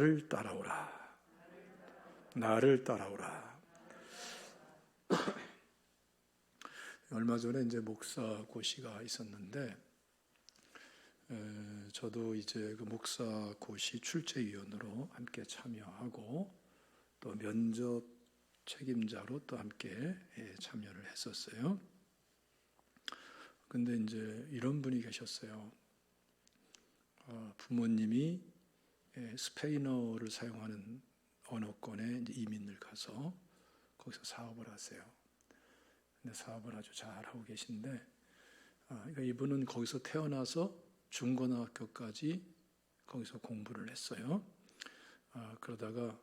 나를 따라오라. 나를 따라오라. 얼마 전에 이제 목사 고시가 있었는데, 저도 이제 그 목사 고시 출제위원으로 함께 참여하고 또 면접 책임자로 또 함께 참여를 했었어요. 근데 이제 이런 분이 계셨어요. 부모님이 스페인어를 사용하는 언어권에 이제 이민을 가서 거기서 사업을 하세요. 근데 사업을 아주 잘 하고 계신데, 그러니까 이분은 거기서 태어나서 중고등학교까지 거기서 공부를 했어요. 그러다가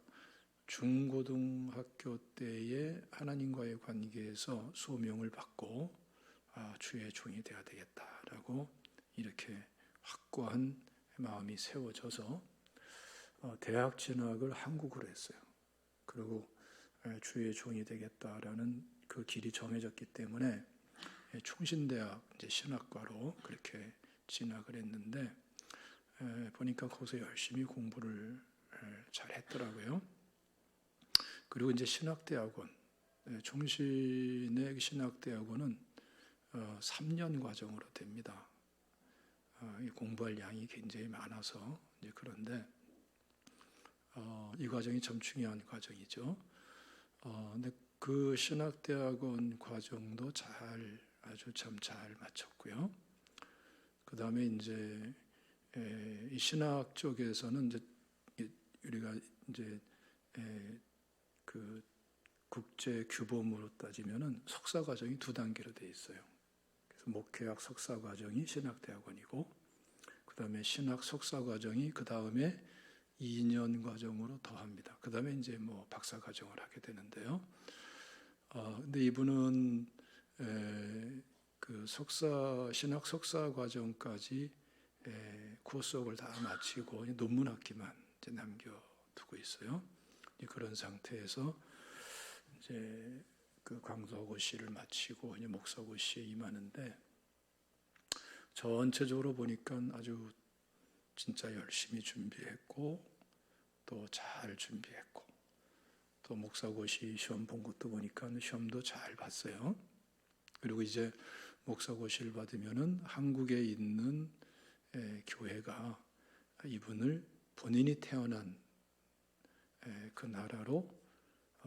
중고등학교 때에 하나님과의 관계에서 소명을 받고 주의 종이 되어야 되겠다라고 이렇게 확고한 마음이 세워져서 대학 진학을 한국으로 했어요. 그리고 주의 종이 되겠다라는 그 길이 정해졌기 때문에 충신대학 이제 신학과로 그렇게 진학을 했는데, 보니까 거기서 열심히 공부를 잘 했더라고요. 그리고 이제 신학대학원, 충신의 신학대학원은 3년 과정으로 됩니다. 공부할 양이 굉장히 많아서 이제 그런데 이 과정이 참 중요한 과정이죠. 근데 그 신학대학원 과정도 아주 참 잘 마쳤고요. 그 다음에 이제 이 신학 쪽에서는 이제 우리가 이제 그 국제 규범으로 따지면은 석사 과정이 2단계로 돼 있어요. 그래서 목회학 석사 과정이 신학대학원이고, 그 다음에 신학 석사 과정이 그 다음에 2년 과정으로 더합니다. 그 다음에 이제 뭐 박사 과정을 하게 되는데요. 근데 이분은 그 신학 석사 과정까지 코스웍을 다 마치고 논문 학기만 이제 남겨두고 있어요. 그런 상태에서 이제 그 강도고시를 마치고 이제 목사고시에 임하는데, 전체적으로 보니까 아주 진짜 열심히 준비했고 또 잘 준비했고, 또 목사고시 시험 본 것도 보니까 시험도 잘 봤어요. 그리고 이제 목사고시를 받으면은 한국에 있는 교회가 이분을 본인이 태어난 그 나라로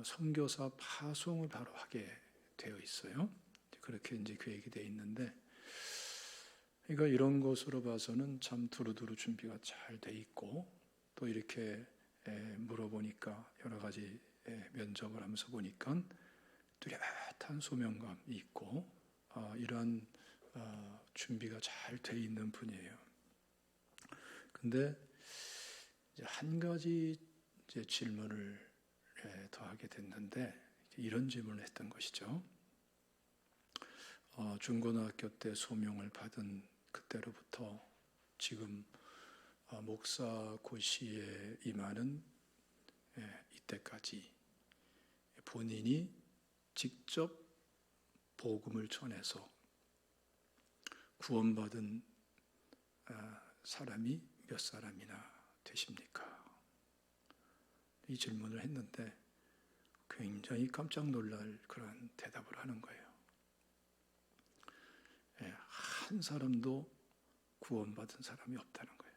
선교사 파송을 바로 하게 되어 있어요. 그렇게 이제 계획이 되어 있는데, 그러니까 이런 것으로 봐서는 참 두루두루 준비가 잘 돼 있고, 또 이렇게 물어보니까 여러 가지 면접을 하면서 보니까 뚜렷한 소명감이 있고, 이러한 준비가 잘 돼 있는 분이에요. 근데 이제 한 가지 이제 질문을 더 하게 됐는데, 이런 질문을 했던 것이죠. 중고등학교 때 소명을 받은 그때로부터 지금 목사 고시에 임하는 이때까지 본인이 직접 복음을 전해서 구원받은 사람이 몇 사람이나 되십니까? 이 질문을 했는데 굉장히 깜짝 놀랄 그런 대답을 하는 거예요. 한 사람도 구원받은 사람이 없다는 거예요.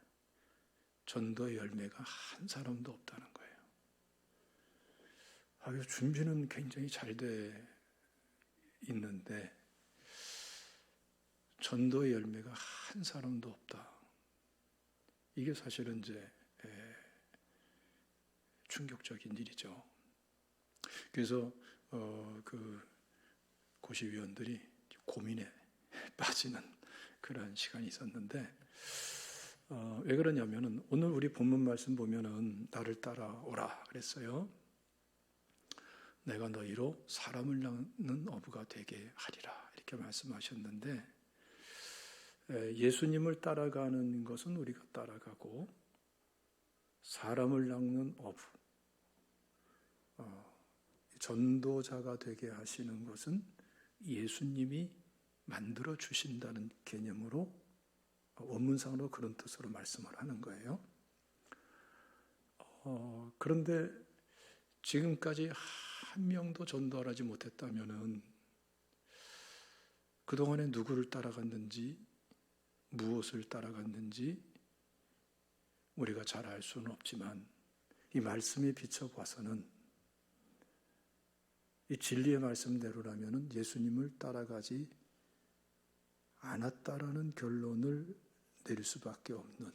전도의 열매가 한 사람도 없다는 거예요. 그래서 준비는 굉장히 잘 돼 있는데 전도의 열매가 한 사람도 없다. 이게 사실은 이제 충격적인 일이죠. 그래서 그 고시위원들이 고민에 빠지는 그런 시간이 있었는데, 왜 그러냐면은 오늘 우리 본문 말씀 보면은 나를 따라오라 그랬어요. 내가 너희로 사람을 낳는 어부가 되게 하리라 이렇게 말씀하셨는데, 예수님을 따라가는 것은 우리가 따라가고, 사람을 낳는 어부, 전도자가 되게 하시는 것은 예수님이 만들어 주신다는 개념으로 원문상으로 그런 뜻으로 말씀을 하는 거예요. 그런데 지금까지 한 명도 전도하지 못했다면은 그동안에 누구를 따라갔는지, 무엇을 따라갔는지 우리가 잘 알 수는 없지만 이 말씀에 비춰봐서는 이 진리의 말씀대로라면 예수님을 따라가지 않았다라는 결론을 내릴 수밖에 없는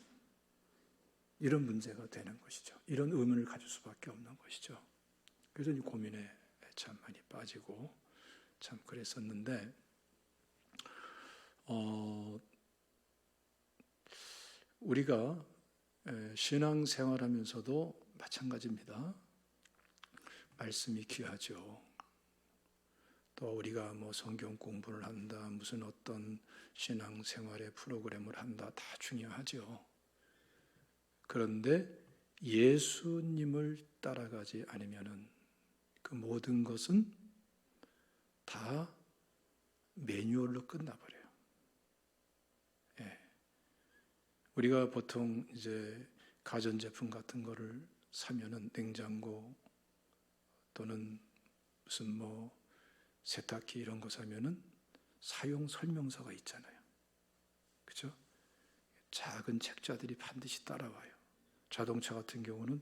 이런 문제가 되는 것이죠. 이런 의문을 가질 수밖에 없는 것이죠. 그래서 이 고민에 참 많이 빠지고 참 그랬었는데 우리가 신앙생활하면서도 마찬가지입니다. 말씀이 귀하죠. 또 우리가 성경 공부를 한다, 무슨 어떤 신앙생활의 프로그램을 한다, 다 중요하죠. 그런데 예수님을 따라가지 않으면은 그 모든 것은 다 매뉴얼로 끝나버려요. 예. 우리가 보통 이제 가전제품 같은 거를 사면은 냉장고 또는 무슨 세탁기 이런 거 사면은 사용 설명서가 있잖아요. 그렇죠? 작은 책자들이 반드시 따라와요. 자동차 같은 경우는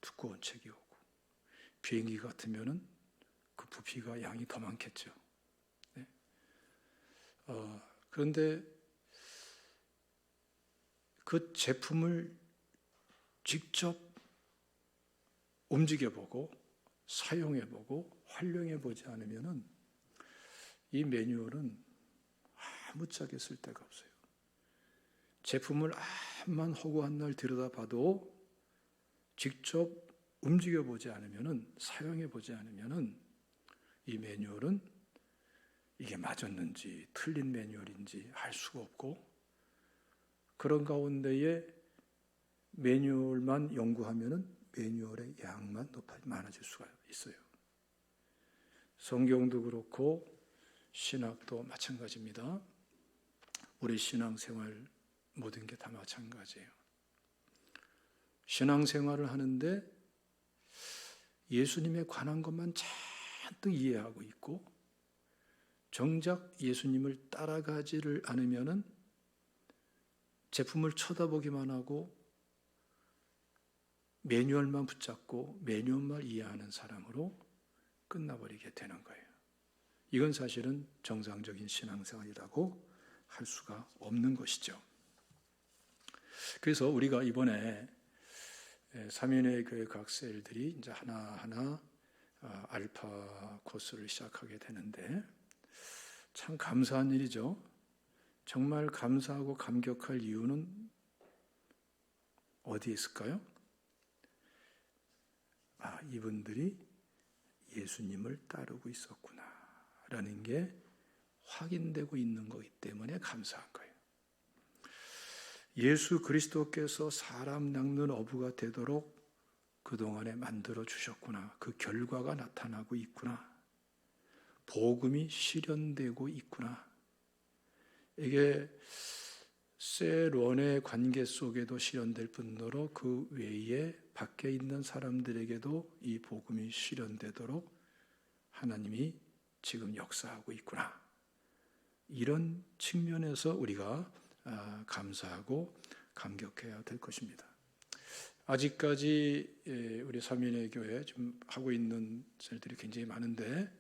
두꺼운 책이 오고 비행기 같으면은 그 부피가 양이 더 많겠죠. 네? 그런데 그 제품을 직접 움직여보고 사용해보고 활용해보지 않으면은 이 매뉴얼은 아무짝에 쓸 데가 없어요. 제품을 암만 허구한 날 들여다봐도 직접 움직여보지 않으면은, 사용해보지 않으면은 이 매뉴얼은 이게 맞았는지 틀린 매뉴얼인지 알 수가 없고, 그런 가운데에 매뉴얼만 연구하면은 매뉴얼의 양만 많아질 수가 있어요. 성경도 그렇고 신학도 마찬가지입니다. 우리 신앙생활 모든 게 다 마찬가지예요. 신앙생활을 하는데 예수님에 관한 것만 잔뜩 이해하고 있고 정작 예수님을 따라가지를 않으면은 제품을 쳐다보기만 하고 매뉴얼만 붙잡고 매뉴얼만 이해하는 사람으로 끝나버리게 되는 거예요. 이건 사실은 정상적인 신앙생활이라고 할 수가 없는 것이죠. 그래서 우리가 이번에 삼위일의 교회 각 셀들이 이제 하나하나 알파 코스를 시작하게 되는데 참 감사한 일이죠. 정말 감사하고 감격할 이유는 어디에 있을까요? 이분들이 예수님을 따르고 있었구나 라는 게 확인되고 있는 거기 때문에 감사한 거예요. 예수 그리스도께서 사람 낚는 어부가 되도록 그동안에 만들어 주셨구나. 그 결과가 나타나고 있구나. 복음이 실현되고 있구나. 이게 셀원의 관계 속에도 실현될 뿐더러 그 외에 밖에 있는 사람들에게도 이 복음이 실현되도록 하나님이 지금 역사하고 있구나. 이런 측면에서 우리가 감사하고 감격해야 될 것입니다. 아직까지 우리 삼위일의 교회 지금 하고 있는 셀들이 굉장히 많은데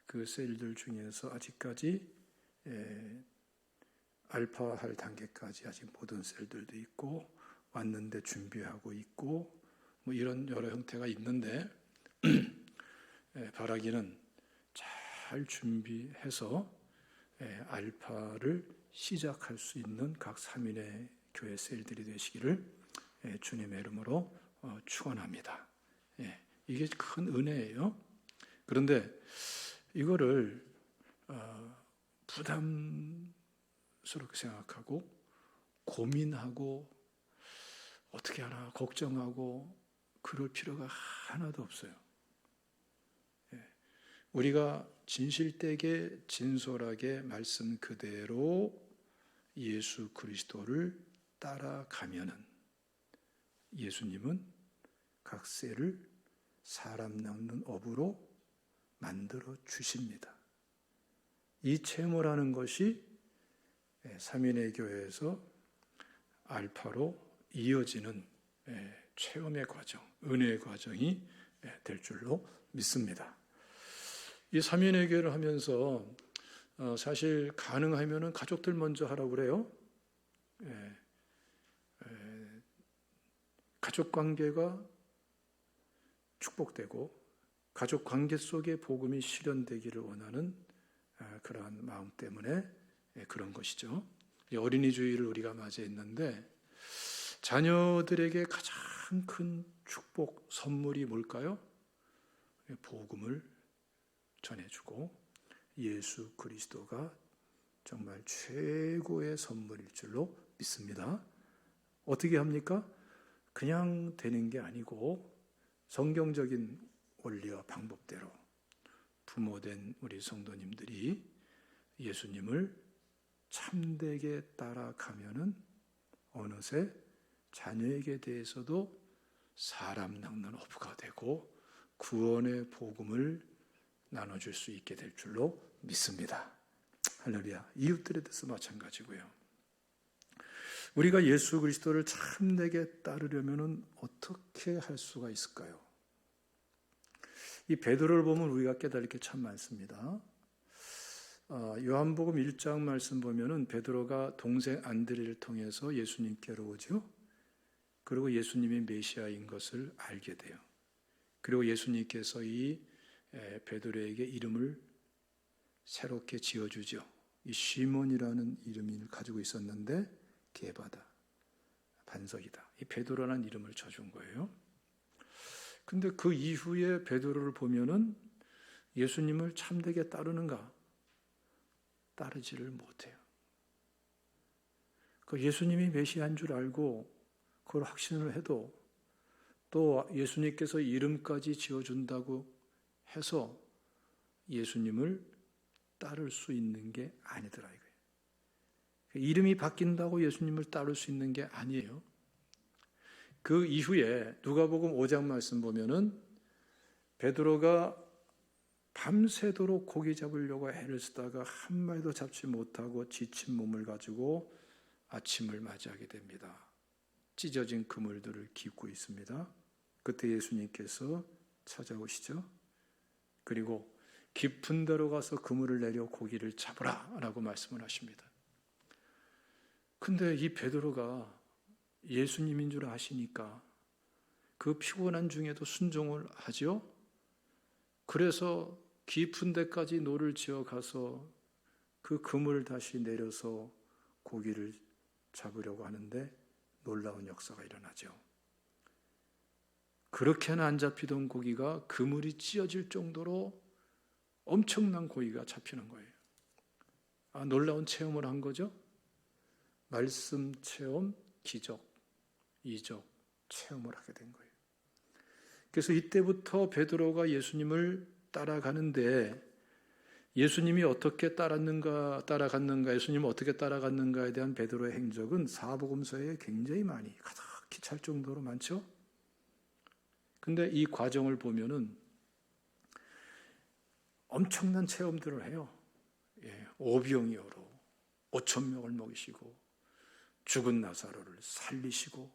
그 셀들 중에서 아직까지 알파 할 단계까지 아직 모든 셀들도 있고 왔는데 준비하고 있고 이런 여러 형태가 있는데 바라기는 잘 준비해서 알파를 시작할 수 있는 각 삼위일의 교회 셀들이 되시기를 주님의 이름으로 축원합니다. 이게 큰 은혜예요. 그런데 이거를 부담스럽게 생각하고 고민하고 어떻게 하나 걱정하고 그럴 필요가 하나도 없어요. 우리가 진실되게 진솔하게 말씀 그대로 예수 그리스도를 따라가면은 예수님은 각세를 사람 낚는 업으로 만들어 주십니다. 이 체험을 하는 것이 삼위일체 교회에서 알파로 이어지는 체험의 과정, 은혜의 과정이 될 줄로 믿습니다. 이 삼위일체 교회를 하면서 사실 가능하면은 가족들 먼저 하라고 그래요. 가족 관계가 축복되고 가족 관계 속에 복음이 실현되기를 원하는 그러한 마음 때문에 그런 것이죠. 어린이 주일을 우리가 맞이했는데 자녀들에게 가장 큰 축복 선물이 뭘까요? 복음을 전해주고 예수 그리스도가 정말 최고의 선물일 줄로 믿습니다. 어떻게 합니까? 그냥 되는 게 아니고 성경적인 원리와 방법대로 부모된 우리 성도님들이 예수님을 참되게 따라가면은 어느새 자녀에게 대해서도 사람 낚는 어부가 되고 구원의 복음을 나눠줄 수 있게 될 줄로 믿습니다. 할렐루야. 이웃들에 대해서 마찬가지고요. 우리가 예수 그리스도를 참되게 따르려면 어떻게 할 수가 있을까요? 이 베드로를 보면 우리가 깨달을 게 참 많습니다. 요한복음 1장 말씀 보면은 베드로가 동생 안드레를 통해서 예수님께로 오죠. 그리고 예수님이 메시아인 것을 알게 돼요. 그리고 예수님께서 이 베드로에게 이름을 새롭게 지어주죠. 이 시몬이라는 이름을 가지고 있었는데 게바다, 반석이다. 이 베드로라는 이름을 쳐준 거예요. 근데 그 이후에 베드로를 보면은 예수님을 참되게 따르는가? 따르지를 못해요. 그 예수님이 메시아인 줄 알고 그걸 확신을 해도 또 예수님께서 이름까지 지어준다고 해서 예수님을 따를 수 있는 게 아니더라 이거예요. 이름이 바뀐다고 예수님을 따를 수 있는 게 아니에요. 그 이후에 누가복음 5장 말씀 보면은 베드로가 밤새도록 고기 잡으려고 애를 쓰다가 한 마리도 잡지 못하고 지친 몸을 가지고 아침을 맞이하게 됩니다. 찢어진 그물들을 깁고 있습니다. 그때 예수님께서 찾아오시죠. 그리고 깊은 데로 가서 그물을 내려 고기를 잡으라 라고 말씀을 하십니다. 근데 이 베드로가 예수님인 줄 아시니까 그 피곤한 중에도 순종을 하죠. 그래서 깊은 데까지 노를 지어 가서 그 그물을 다시 내려서 고기를 잡으려고 하는데 놀라운 역사가 일어나죠. 그렇게는 안 잡히던 고기가 그물이 찢어질 정도로 엄청난 고기가 잡히는 거예요. 놀라운 체험을 한 거죠. 말씀 체험, 기적, 이적 체험을 하게 된 거예요. 그래서 이때부터 베드로가 예수님을 따라가는데 예수님이 어떻게 따라갔는가, 예수님을 어떻게 따라갔는가에 대한 베드로의 행적은 사복음서에 굉장히 많이 가득히 찰 정도로 많죠. 근데 이 과정을 보면은 엄청난 체험들을 해요. 오병이어로 5,000명을 먹이시고 죽은 나사로를 살리시고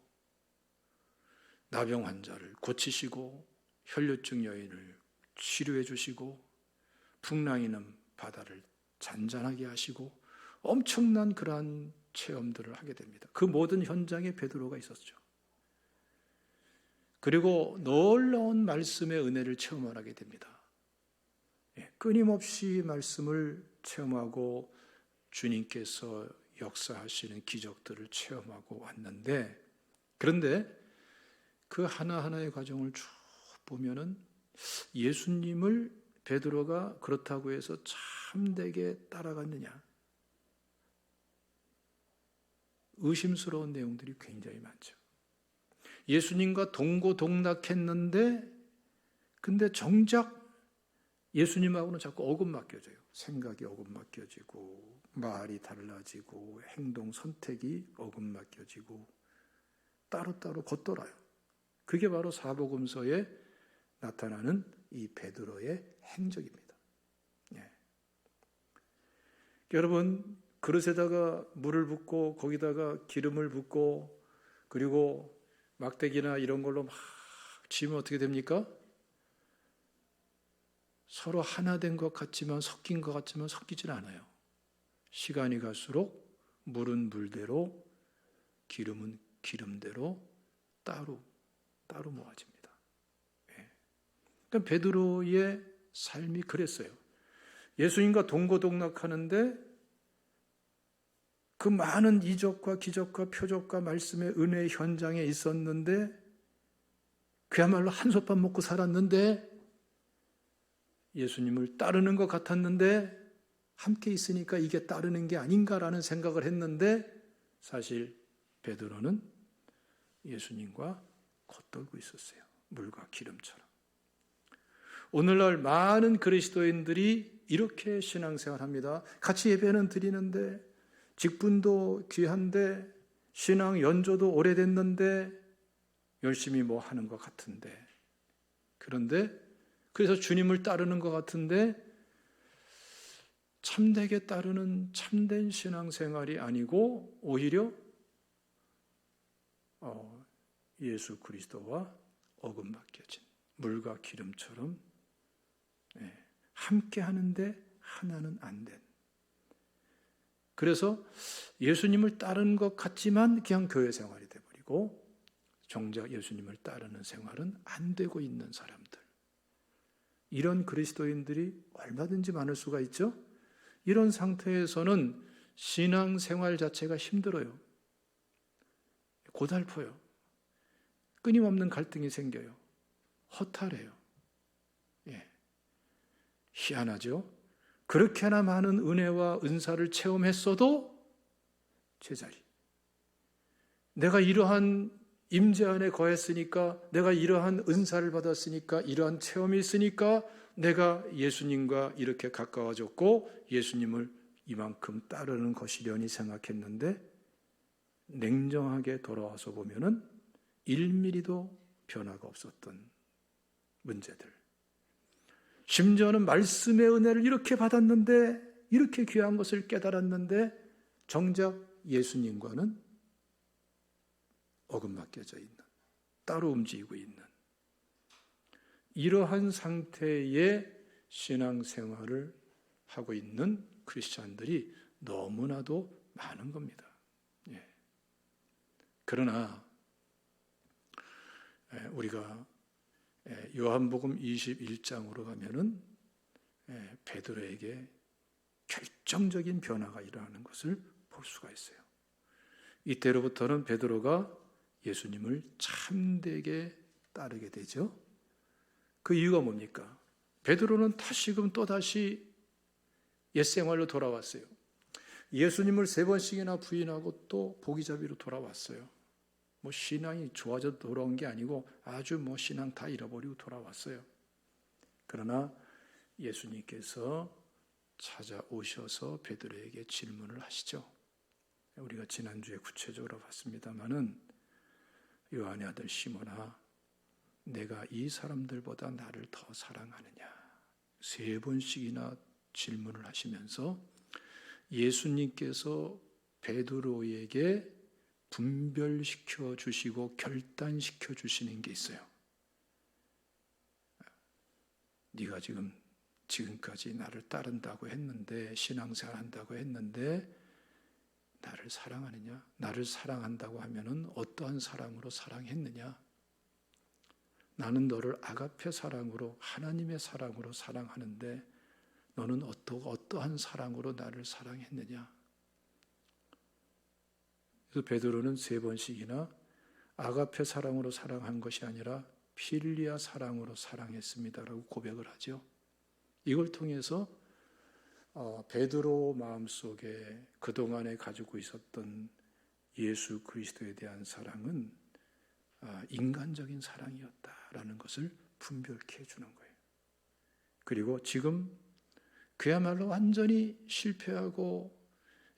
나병 환자를 고치시고 혈류증 여인을 치료해 주시고 풍랑이는 바다를 잔잔하게 하시고 엄청난 그러한 체험들을 하게 됩니다. 그 모든 현장에 베드로가 있었죠. 그리고 놀라운 말씀의 은혜를 체험하게 됩니다. 끊임없이 말씀을 체험하고 주님께서 역사하시는 기적들을 체험하고 왔는데, 그런데 그 하나하나의 과정을 쭉 보면은 예수님을 베드로가 그렇다고 해서 참되게 따라갔느냐, 의심스러운 내용들이 굉장히 많죠. 예수님과 동고동락했는데 근데 정작 예수님하고는 자꾸 어긋맞겨져요. 생각이 어긋맞겨지고 말이 달라지고 행동 선택이 어긋맞겨지고 따로따로 걷돌아요. 그게 바로 사복음서에 나타나는 이 베드로의 행적입니다. 예. 여러분, 그릇에다가 물을 붓고 거기다가 기름을 붓고 그리고 막대기나 이런 걸로 막 지으면 어떻게 됩니까? 서로 하나 된 것 같지만 섞인 것 같지만 섞이질 않아요. 시간이 갈수록 물은 물대로 기름은 기름대로 따로 모아집니다. 예. 그러니까 베드로의 삶이 그랬어요. 예수님과 동고동락하는데 그 많은 이적과 기적과 표적과 말씀의 은혜의 현장에 있었는데 그야말로 한솥밥 먹고 살았는데 예수님을 따르는 것 같았는데 함께 있으니까 이게 따르는 게 아닌가라는 생각을 했는데 사실 베드로는 예수님과 겉돌고 있었어요. 물과 기름처럼. 오늘날 많은 그리스도인들이 이렇게 신앙생활합니다. 같이 예배는 드리는데 직분도 귀한데 신앙 연조도 오래됐는데 열심히 뭐 하는 것 같은데 그런데 그래서 주님을 따르는 것 같은데 참되게 따르는 참된 신앙생활이 아니고 오히려 예수 그리스도와 어긋맞겨진 물과 기름처럼 함께 하는데 하나는 안 된. 그래서 예수님을 따르는 것 같지만 그냥 교회 생활이 돼버리고 정작 예수님을 따르는 생활은 안 되고 있는 사람들. 이런 그리스도인들이 얼마든지 많을 수가 있죠. 이런 상태에서는 신앙생활 자체가 힘들어요. 고달퍼요. 끊임없는 갈등이 생겨요. 허탈해요. 예. 희한하죠. 그렇게나 많은 은혜와 은사를 체험했어도 제자리. 내가 이러한 임재 안에 거했으니까, 내가 이러한 은사를 받았으니까, 이러한 체험이 있으니까 내가 예수님과 이렇게 가까워졌고 예수님을 이만큼 따르는 것이려니 생각했는데 냉정하게 돌아와서 보면은 1mm도 변화가 없었던 문제들. 심지어는 말씀의 은혜를 이렇게 받았는데 이렇게 귀한 것을 깨달았는데 정작 예수님과는 어긋맞겨져 있는, 따로 움직이고 있는 이러한 상태의 신앙생활을 하고 있는 크리스찬들이 너무나도 많은 겁니다. 예. 그러나 우리가 요한복음 21장으로 가면은 베드로에게 결정적인 변화가 일어나는 것을 볼 수가 있어요. 이때로부터는 베드로가 예수님을 참되게 따르게 되죠. 그 이유가 뭡니까? 베드로는 다시금 또다시 옛생활로 돌아왔어요. 예수님을 3번씩이나 부인하고 또 보기자비로 돌아왔어요. 뭐 신앙이 좋아져 돌아온 게 아니고 아주 뭐 신앙 다 잃어버리고 돌아왔어요. 그러나 예수님께서 찾아오셔서 베드로에게 질문을 하시죠. 우리가 지난주에 구체적으로 봤습니다마는 요한의 아들 시몬아, 내가 이 사람들보다 나를 더 사랑하느냐? 3번씩이나 질문을 하시면서 예수님께서 베드로에게 분별시켜 주시고 결단시켜 주시는 게 있어요. 네가 지금까지 나를 따른다고 했는데, 신앙생활 한다고 했는데 나를 사랑하느냐? 나를 사랑한다고 하면은 어떠한 사랑으로 사랑했느냐? 나는 너를 아가페 사랑으로, 하나님의 사랑으로 사랑하는데 너는 어떠한 사랑으로 나를 사랑했느냐? 그래서 베드로는 3번씩이나 아가페 사랑으로 사랑한 것이 아니라 필리아 사랑으로 사랑했습니다라고 고백을 하죠. 이걸 통해서 베드로 마음속에 그동안에 가지고 있었던 예수 그리스도에 대한 사랑은 인간적인 사랑이었다라는 것을 분별케 해주는 거예요. 그리고 지금 그야말로 완전히 실패하고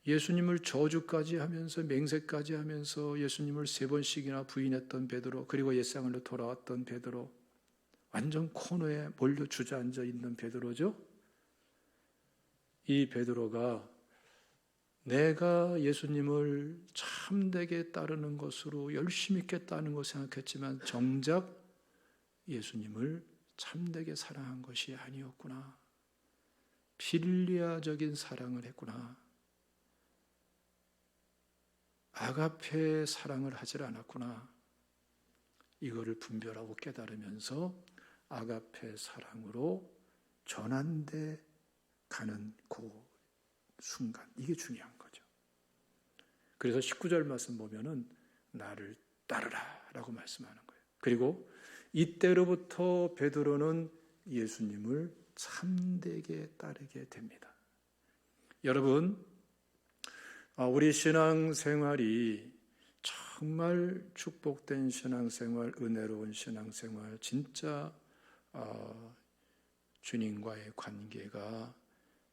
예수님을 저주까지 하면서 맹세까지 하면서 예수님을 3번씩이나 부인했던 베드로, 그리고 옛상을로 돌아왔던 베드로, 완전 코너에 몰려 주저앉아 있는 베드로죠. 이 베드로가 내가 예수님을 참되게 따르는 것으로 열심히 있겠다는 걸 생각했지만 정작 예수님을 참되게 사랑한 것이 아니었구나. 필리아적인 사랑을 했구나. 아가페 사랑을 하질 않았구나. 이거를 분별하고 깨달으면서 아가페 사랑으로 전환돼 가는 그 순간, 이게 중요한 거죠. 그래서 19절 말씀 보면은 나를 따르라 라고 말씀하는 거예요. 그리고 이때로부터 베드로는 예수님을 참되게 따르게 됩니다. 여러분, 우리 신앙생활이 정말 축복된 신앙생활, 은혜로운 신앙생활, 진짜 주님과의 관계가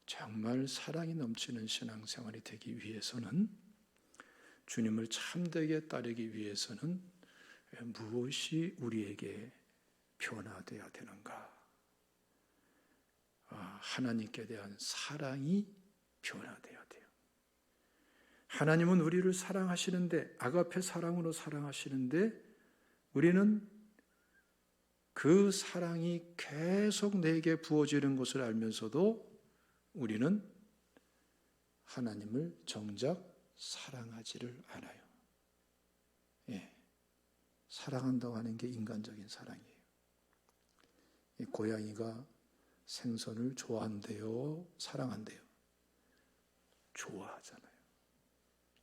정말 사랑이 넘치는 신앙생활이 되기 위해서는, 주님을 참되게 따르기 위해서는 무엇이 우리에게 변화되어야 되는가? 하나님께 대한 사랑이 변화되어야 돼요. 하나님은 우리를 사랑하시는데, 아가페 사랑으로 사랑하시는데, 우리는 그 사랑이 계속 내게 부어지는 것을 알면서도 우리는 하나님을 정작 사랑하지를 않아요. 사랑한다고 하는 게 인간적인 사랑이에요. 이 고양이가 생선을 좋아한대요, 사랑한대요? 좋아하잖아요.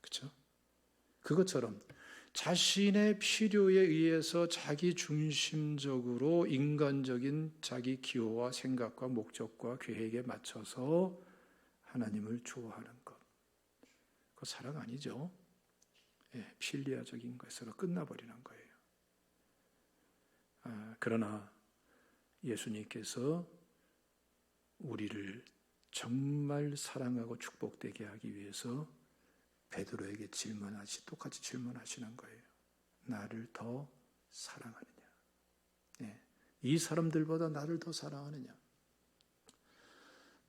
그렇죠? 그것처럼 자신의 필요에 의해서 자기 중심적으로 인간적인 자기 기호와 생각과 목적과 계획에 맞춰서 하나님을 좋아하는 것, 그거 사랑 아니죠. 필리아적인 것으로 끝나버리는 거예요. 그러나 예수님께서 우리를 정말 사랑하고 축복되게 하기 위해서 베드로에게 똑같이 질문하시는 거예요. 나를 더 사랑하느냐? 이 사람들보다 나를 더 사랑하느냐?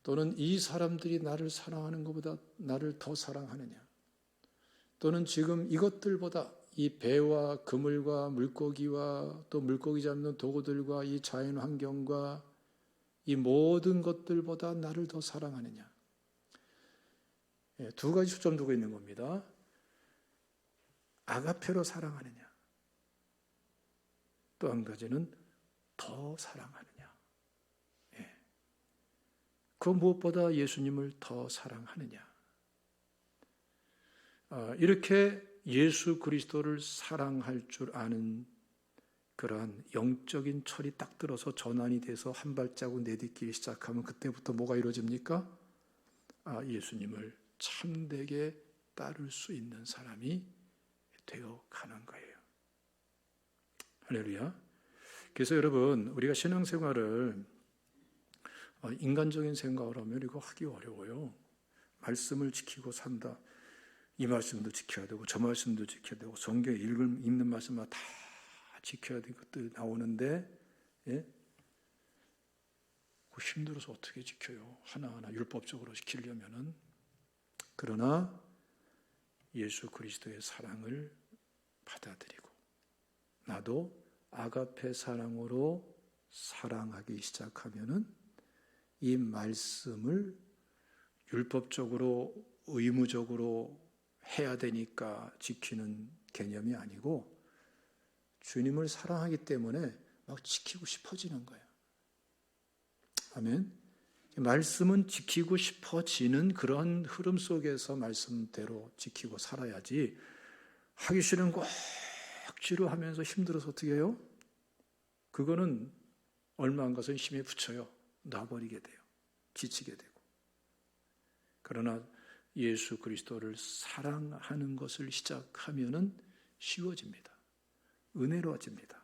또는 이 사람들이 나를 사랑하는 것보다 나를 더 사랑하느냐? 또는 지금 이것들보다, 이 배와 그물과 물고기와 또 물고기 잡는 도구들과 이 자연 환경과 이 모든 것들보다 나를 더 사랑하느냐? 두 가지 초점 두고 있는 겁니다. 아가페로 사랑하느냐? 또 한 가지는 더 사랑하느냐? 그 무엇보다 예수님을 더 사랑하느냐? 이렇게 예수 그리스도를 사랑할 줄 아는 그러한 영적인 철이 딱 들어서 전환이 돼서 한 발자국 내딛기 시작하면 그때부터 뭐가 이루어집니까? 예수님을 참되게 따를 수 있는 사람이 되어 가는 거예요. 할렐루야. 그래서 여러분, 우리가 신앙생활을 인간적인 생각을 하면 이거 하기 어려워요. 말씀을 지키고 산다. 이 말씀도 지켜야 되고 저 말씀도 지켜야 되고 성경에 읽는 말씀만 다 지켜야 되는 것들이 나오는데 힘들어서 어떻게 지켜요? 하나하나 율법적으로 지키려면은. 그러나 예수 그리스도의 사랑을 받아들이고 나도 아가페 사랑으로 사랑하기 시작하면은 이 말씀을 율법적으로 의무적으로 해야 되니까 지키는 개념이 아니고 주님을 사랑하기 때문에 막 지키고 싶어지는 거예요. 아멘. 말씀은 지키고 싶어지는 그런 흐름 속에서 말씀대로 지키고 살아야지, 하기 싫은 거 억지로 하면서 힘들어서 어떻게 해요? 그거는 얼마 안 가서 힘에 붙여요. 놔버리게 돼요. 지치게 되고. 그러나 예수 그리스도를 사랑하는 것을 시작하면은 쉬워집니다. 은혜로워집니다.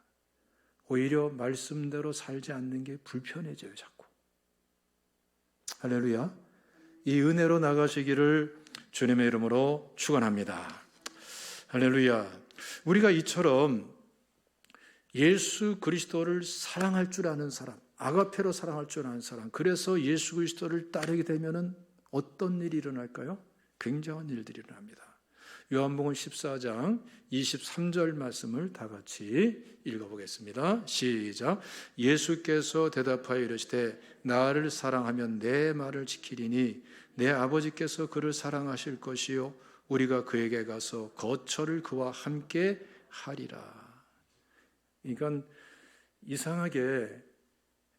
오히려 말씀대로 살지 않는 게 불편해져요, 자꾸. 할렐루야. 이 은혜로 나가시기를 주님의 이름으로 축원합니다. 할렐루야. 우리가 이처럼 예수 그리스도를 사랑할 줄 아는 사람, 아가페로 사랑할 줄 아는 사람, 그래서 예수 그리스도를 따르게 되면은 어떤 일이 일어날까요? 굉장한 일들이 일어납니다. 요한복음 14장 23절 말씀을 다 같이 읽어보겠습니다. 시작. 예수께서 대답하여 이르시되 나를 사랑하면 내 말을 지키리니 내 아버지께서 그를 사랑하실 것이요 우리가 그에게 가서 거처를 그와 함께 하리라. 그러니까 이상하게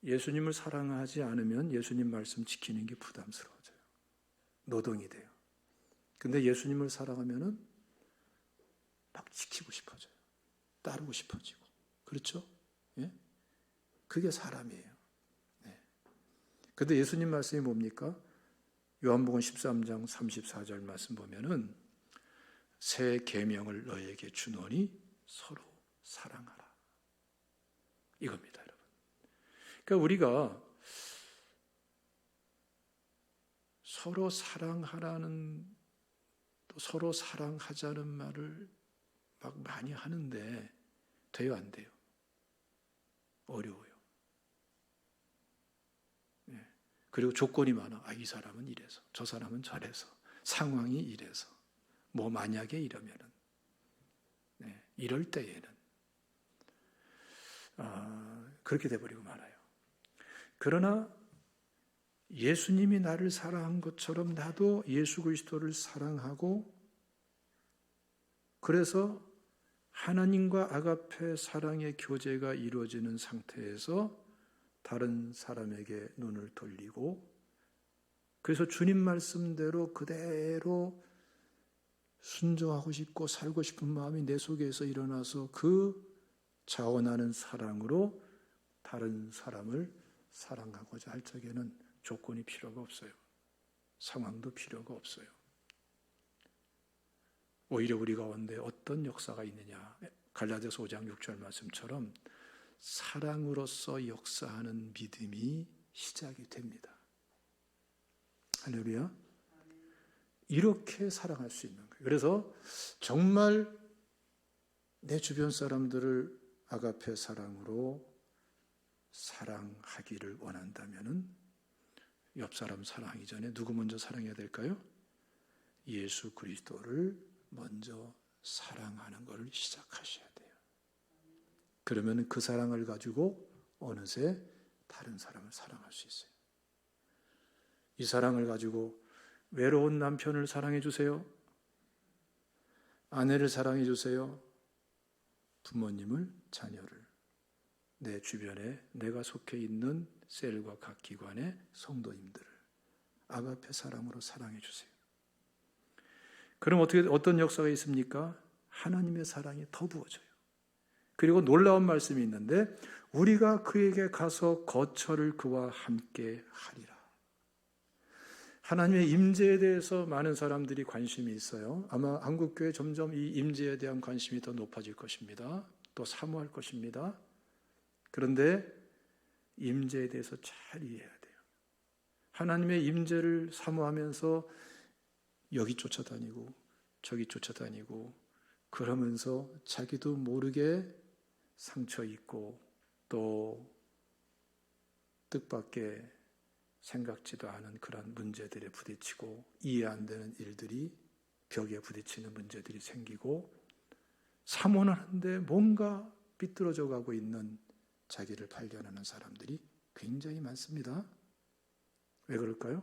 예수님을 사랑하지 않으면 예수님 말씀 지키는 게 부담스러워져요. 노동이 돼요. 근데 예수님을 사랑하면은 막 지키고 싶어져요. 따르고 싶어지고. 그렇죠? 예? 그게 사람이에요. 네. 근데 예수님 말씀이 뭡니까? 요한복음 13장 34절 말씀 보면은 새 계명을 너에게 주노니 서로 사랑하라. 이겁니다, 여러분. 그러니까 우리가 서로 사랑하라는 또 서로 사랑하자는 말을 막 많이 하는데 돼요, 안 돼요? 어려워요. 네. 그리고 조건이 많아. 이 사람은 이래서, 저 사람은 저래서, 상황이 이래서, 뭐 만약에 이러면은, 네. 이럴 때에는 그렇게 돼버리고 말아요. 그러나 예수님이 나를 사랑한 것처럼 나도 예수 그리스도를 사랑하고 그래서 하나님과 아가페 사랑의 교제가 이루어지는 상태에서 다른 사람에게 눈을 돌리고 그래서 주님 말씀대로 그대로 순종하고 싶고 살고 싶은 마음이 내 속에서 일어나서 그 자원하는 사랑으로 다른 사람을 사랑하고자 할 적에는 조건이 필요가 없어요. 상황도 필요가 없어요. 오히려 우리 가운데 어떤 역사가 있느냐. 갈라디아서 5장 6절 말씀처럼 사랑으로서 역사하는 믿음이 시작이 됩니다. 할렐루야. 이렇게 사랑할 수 있는 거예요. 그래서 정말 내 주변 사람들을 아가페 사랑으로 사랑하기를 원한다면은 옆 사람 사랑하기 전에 누구 먼저 사랑해야 될까요? 예수 그리스도를 먼저 사랑하는 것을 시작하셔야 돼요. 그러면 그 사랑을 가지고 어느새 다른 사람을 사랑할 수 있어요. 이 사랑을 가지고 외로운 남편을 사랑해 주세요. 아내를 사랑해 주세요. 부모님을, 자녀를, 내 주변에 내가 속해 있는 셀과 각 기관의 성도님들을 아가페 사랑으로 사랑해 주세요. 그럼 어떤 역사가 있습니까? 하나님의 사랑이 더 부어져요. 그리고 놀라운 말씀이 있는데 우리가 그에게 가서 거처를 그와 함께 하리라. 하나님의 임재에 대해서 많은 사람들이 관심이 있어요. 아마 한국교회 점점 이 임재에 대한 관심이 더 높아질 것입니다. 또 사모할 것입니다. 그런데 임재에 대해서 잘 이해해야 돼요. 하나님의 임재를 사모하면서 여기 쫓아다니고 저기 쫓아다니고 그러면서 자기도 모르게 상처 입고 또 뜻밖의 생각지도 않은 그런 문제들에 부딪히고 이해 안 되는 일들이 벽에 부딪히는 문제들이 생기고 사모는 하는데 뭔가 삐뚤어져 가고 있는 자기를 발견하는 사람들이 굉장히 많습니다. 왜 그럴까요?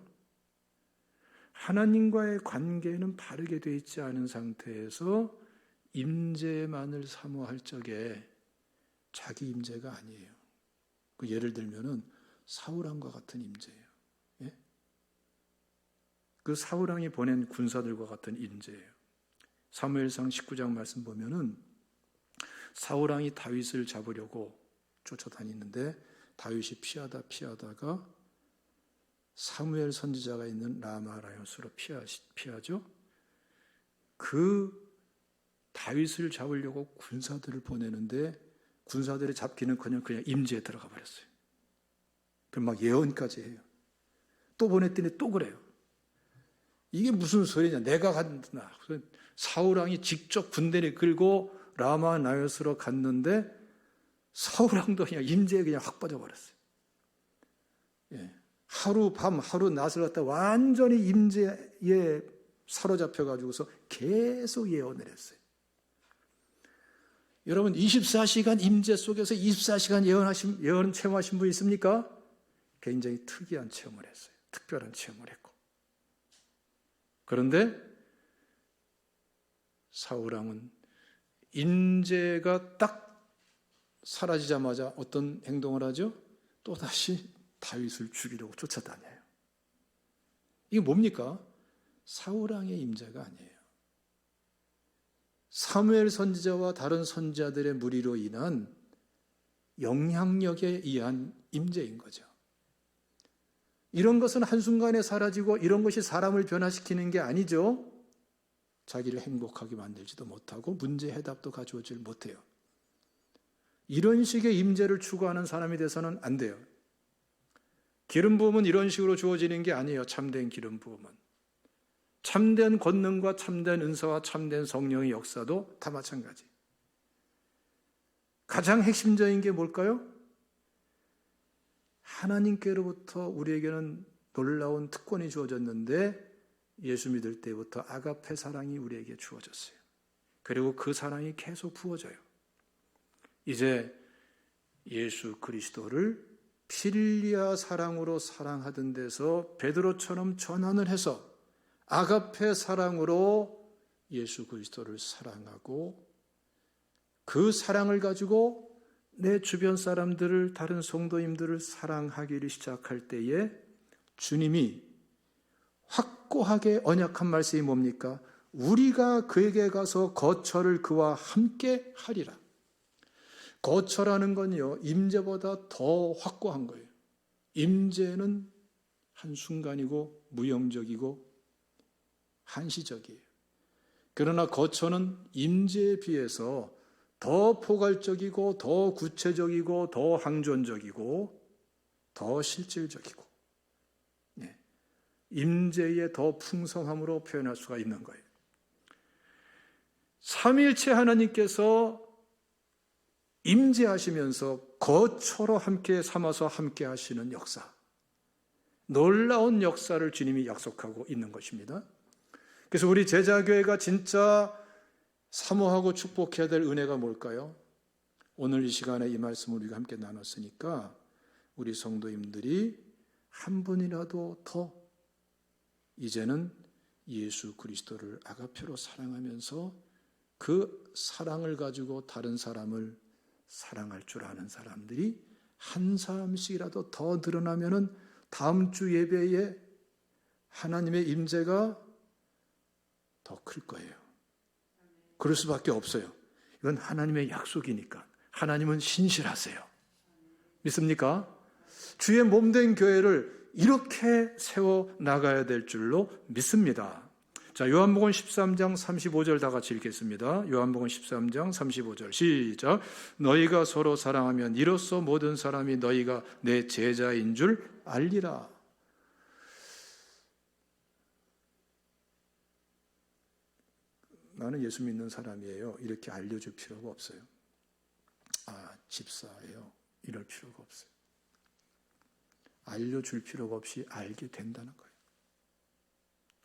하나님과의 관계는 바르게 되어 있지 않은 상태에서 임재만을 사모할 적에 자기 임재가 아니에요. 그 예를 들면은 사울왕과 같은 임재예요. 예? 그 사울왕이 보낸 군사들과 같은 임재예요. 사무엘상 19장 말씀 보면은 사울왕이 다윗을 잡으려고 쫓아다니는데 다윗이 피하다가 사무엘 선지자가 있는 라마라요스로 피하죠. 그 다윗을 잡으려고 군사들을 보내는데 군사들이 잡기는커녕 그냥 임재에 들어가 버렸어요. 그럼 막 예언까지 해요. 또 보냈더니 또 그래요. 이게 무슨 소리냐? 내가 간다. 사울왕이 직접 군대를 끌고 라마 나요스로 갔는데 사울왕도 그냥 임재에 그냥 확 빠져버렸어요. 예. 하루 밤 하루 낮을 갖다 완전히 임재에 사로잡혀가지고서 계속 예언을 했어요. 여러분 24시간 임재 속에서 24시간 예언 체험하신 분 있습니까? 굉장히 특이한 체험을 했어요. 특별한 체험을 했고. 그런데 사울왕은 임재가 딱 사라지자마자 어떤 행동을 하죠? 또다시 다윗을 죽이려고 쫓아다녀요. 이게 뭡니까? 사울왕의 임재가 아니에요. 사무엘 선지자와 다른 선지자들의 무리로 인한 영향력에 의한 임재인 거죠. 이런 것은 한순간에 사라지고 이런 것이 사람을 변화시키는 게 아니죠. 자기를 행복하게 만들지도 못하고 문제 해답도 가져오질 못해요. 이런 식의 임재를 추구하는 사람이 돼서는 안 돼요. 기름 부음은 이런 식으로 주어지는 게 아니에요. 참된 기름 부음은. 참된 권능과 참된 은사와 참된 성령의 역사도 다 마찬가지. 가장 핵심적인 게 뭘까요? 하나님께로부터 우리에게는 놀라운 특권이 주어졌는데 예수 믿을 때부터 아가페 사랑이 우리에게 주어졌어요. 그리고 그 사랑이 계속 부어져요. 이제 예수 그리스도를 필리아 사랑으로 사랑하던 데서 베드로처럼 전환을 해서 아가페 사랑으로 예수 그리스도를 사랑하고 그 사랑을 가지고 내 주변 사람들을, 다른 성도님들을 사랑하기를 시작할 때에 주님이 확고하게 언약한 말씀이 뭡니까? 우리가 그에게 가서 거처를 그와 함께 하리라. 거처라는 건요, 임재보다 더 확고한 거예요. 임재는 한순간이고 무영적이고 한시적이에요. 그러나 거처는 임재에 비해서 더 포괄적이고 더 구체적이고 더 항존적이고 더 실질적이고 임재의 더 풍성함으로 표현할 수가 있는 거예요. 삼위일체 하나님께서 임재하시면서 거처로 함께 삼아서 함께 하시는 역사, 놀라운 역사를 주님이 약속하고 있는 것입니다. 그래서 우리 제자교회가 진짜 사모하고 축복해야 될 은혜가 뭘까요? 오늘 이 시간에 이 말씀을 우리가 함께 나눴으니까 우리 성도님들이 한 분이라도 더 이제는 예수 그리스도를 아가페로 사랑하면서 그 사랑을 가지고 다른 사람을 사랑할 줄 아는 사람들이 한 사람씩이라도 더 늘어나면은 다음 주 예배에 하나님의 임재가 더 클 거예요. 그럴 수밖에 없어요. 이건 하나님의 약속이니까. 하나님은 신실하세요. 믿습니까? 주의 몸된 교회를 이렇게 세워 나가야 될 줄로 믿습니다. 자, 요한복음 13장 35절 다 같이 읽겠습니다. 요한복음 13장 35절 시작. 너희가 서로 사랑하면 이로써 모든 사람이 너희가 내 제자인 줄 알리라. 나는 예수 믿는 사람이에요. 이렇게 알려줄 필요가 없어요. 아, 집사예요. 이럴 필요가 없어요. 알려줄 필요가 없이 알게 된다는 거예요.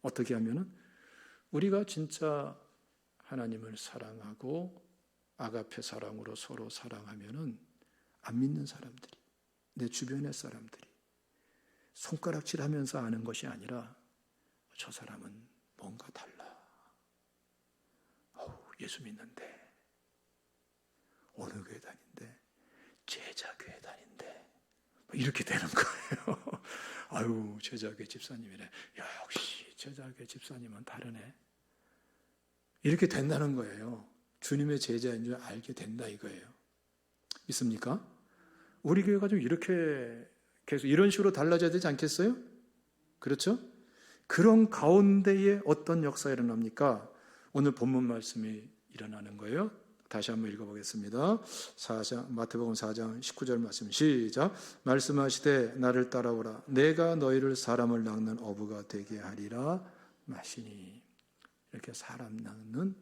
어떻게 하면은 우리가 진짜 하나님을 사랑하고 아가페 사랑으로 서로 사랑하면은 안 믿는 사람들이, 내 주변의 사람들이 손가락질하면서 아는 것이 아니라 저 사람은 뭔가 달라. 예수 믿는데 어느 교회 다닌데 제자 교회 다닌데 이렇게 되는 거예요. 아유, 제자교회 집사님이네. 야, 역시 제자교회 집사님은 다르네. 이렇게 된다는 거예요. 주님의 제자인 줄 알게 된다 이거예요. 믿습니까? 우리 교회가 좀 이렇게 계속 이런 식으로 달라져야 되지 않겠어요? 그렇죠? 그런 가운데에 어떤 역사가 일어납니까? 오늘 본문 말씀이 일어나는 거예요. 다시 한번 읽어보겠습니다. 마태복음 4장 19절 말씀 시작. 말씀하시되 나를 따라오라. 내가 너희를 사람을 낚는 어부가 되게 하리라. 마시니. 이렇게 사람 낚는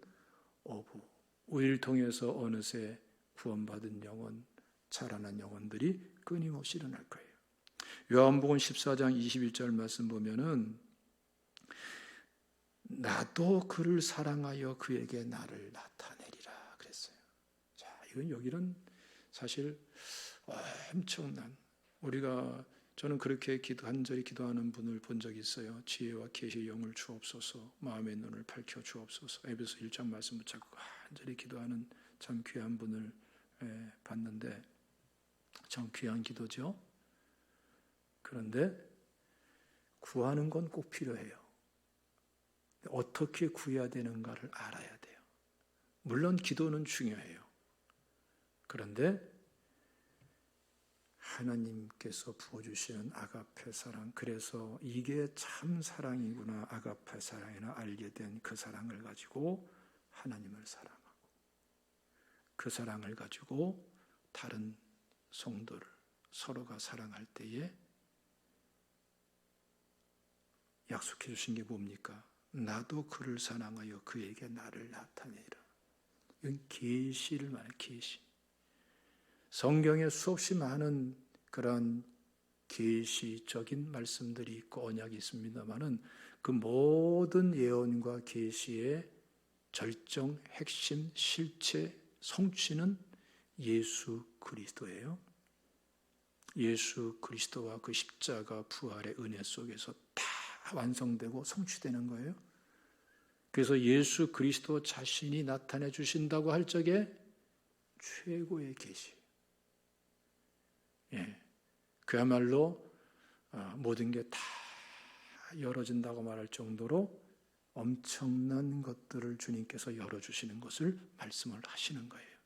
어부. 우리를 통해서 어느새 구원받은 영혼, 자라난 영혼들이 끊임없이 일어날 거예요. 요한복음 14장 21절 말씀 보면은 나도 그를 사랑하여 그에게 나를 나타내리라 그랬어요. 자, 이건 여기는 사실 엄청난, 저는 그렇게 간절히 기도하는 분을 본 적이 있어요. 지혜와 계시의 영을 주옵소서, 마음의 눈을 밝혀 주옵소서. 에베소 1장 말씀 붙잡고 간절히 기도하는 참 귀한 분을 봤는데, 참 귀한 기도죠. 그런데 구하는 건 꼭 필요해요. 어떻게 구해야 되는가를 알아야 돼요. 물론 기도는 중요해요. 그런데 하나님께서 부어주시는 아가페 사랑, 그래서 이게 참 사랑이구나, 아가페 사랑이나 알게 된 그 사랑을 가지고 하나님을 사랑하고, 그 사랑을 가지고 다른 성도를 서로가 사랑할 때에 약속해 주신 게 뭡니까? 나도 그를 사랑하여 그에게 나를 나타내리라. 이건 계시를 말해요. 계시. 성경에 수없이 많은 그런 계시적인 말씀들이 있고 언약이 있습니다만은 그 모든 예언과 계시의 절정, 핵심, 실체, 성취는 예수 그리스도예요. 예수 그리스도와 그 십자가 부활의 은혜 속에서 다 완성되고 성취되는 거예요. 그래서 예수 그리스도 자신이 나타내 주신다고 할 적에 최고의 계시. 그야말로 모든 게 다 열어진다고 말할 정도로 엄청난 것들을 주님께서 열어주시는 것을 말씀을 하시는 거예요.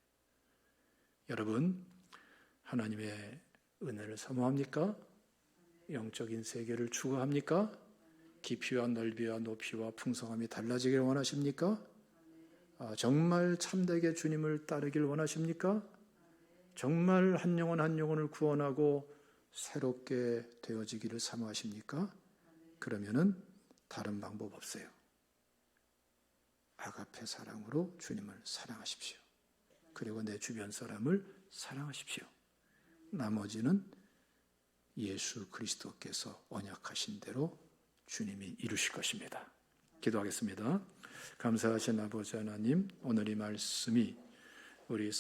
여러분, 하나님의 은혜를 사모합니까? 영적인 세계를 추구합니까? 깊이와 넓이와 높이와 풍성함이 달라지길 원하십니까? 정말 참되게 주님을 따르길 원하십니까? 정말 한 영혼 한 영혼을 구원하고 새롭게 되어지기를 사모하십니까? 그러면은 다른 방법 없어요. 아가페 사랑으로 주님을 사랑하십시오. 그리고 내 주변 사람을 사랑하십시오. 나머지는 예수 그리스도께서 언약하신 대로 주님이 이루실 것입니다. 기도하겠습니다. 감사하신 아버지 하나님, 오늘 이 말씀이 우리